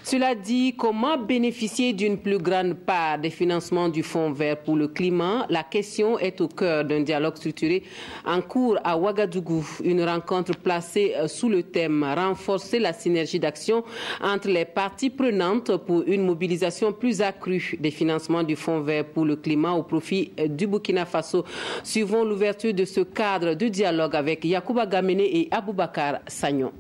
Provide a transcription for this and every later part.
Cela dit, comment bénéficier d'une plus grande part des financements du Fonds vert pour le climat? La question est au cœur d'un dialogue structuré en cours à Ouagadougou. Une rencontre placée sous le thème « Renforcer la synergie d'action entre les parties prenantes pour une mobilisation plus accrue des financements du Fonds vert pour le climat au profit du Burkina Faso ». Suivons l'ouverture de ce cadre de dialogue avec Yacouba Gamene et Aboubakar Sagnon.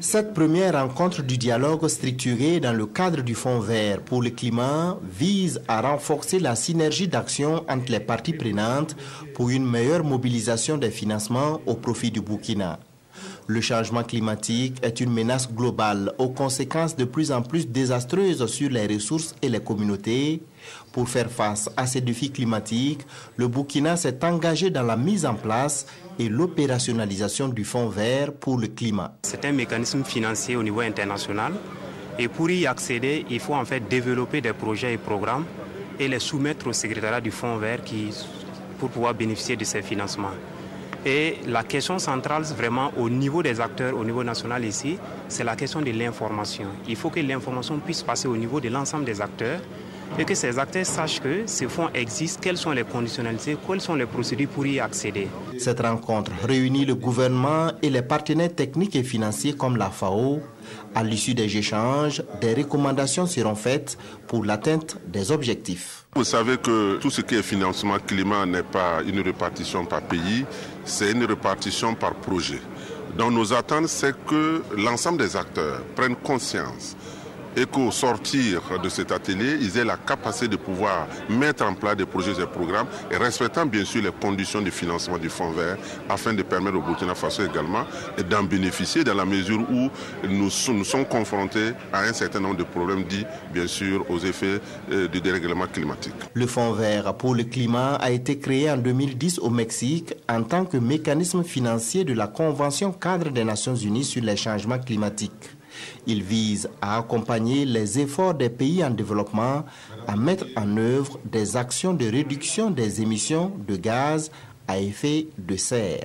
Cette première rencontre du dialogue structuré dans le cadre du Fonds vert pour le climat vise à renforcer la synergie d'action entre les parties prenantes pour une meilleure mobilisation des financements au profit du Burkina. Le changement climatique est une menace globale aux conséquences de plus en plus désastreuses sur les ressources et les communautés. Pour faire face à ces défis climatiques, le Burkina s'est engagé dans la mise en place et l'opérationnalisation du Fonds vert pour le climat. C'est un mécanisme financier au niveau international et pour y accéder, il faut en fait développer des projets et programmes et les soumettre au secrétariat du Fonds vert pour pouvoir bénéficier de ces financements. Et la question centrale, vraiment au niveau des acteurs, au niveau national ici, c'est la question de l'information. Il faut que l'information puisse passer au niveau de l'ensemble des acteurs et que ces acteurs sachent que ces fonds existent, quelles sont les conditionnalités, quelles sont les procédures pour y accéder. Cette rencontre réunit le gouvernement et les partenaires techniques et financiers comme la FAO. À l'issue des échanges, des recommandations seront faites pour l'atteinte des objectifs. Vous savez que tout ce qui est financement climat n'est pas une répartition par pays, c'est une répartition par projet. Donc nos attentes, c'est que l'ensemble des acteurs prennent conscience et qu'au sortir de cet atelier, ils aient la capacité de pouvoir mettre en place des projets et des programmes et respectant bien sûr les conditions de financement du Fonds vert afin de permettre au Burkina Faso également d'en bénéficier dans la mesure où nous sommes confrontés à un certain nombre de problèmes dits bien sûr aux effets du dérèglement climatique. Le Fonds vert pour le climat a été créé en 2010 au Mexique en tant que mécanisme financier de la Convention cadre des Nations Unies sur les changements climatiques. Il vise à accompagner les efforts des pays en développement à mettre en œuvre des actions de réduction des émissions de gaz à effet de serre.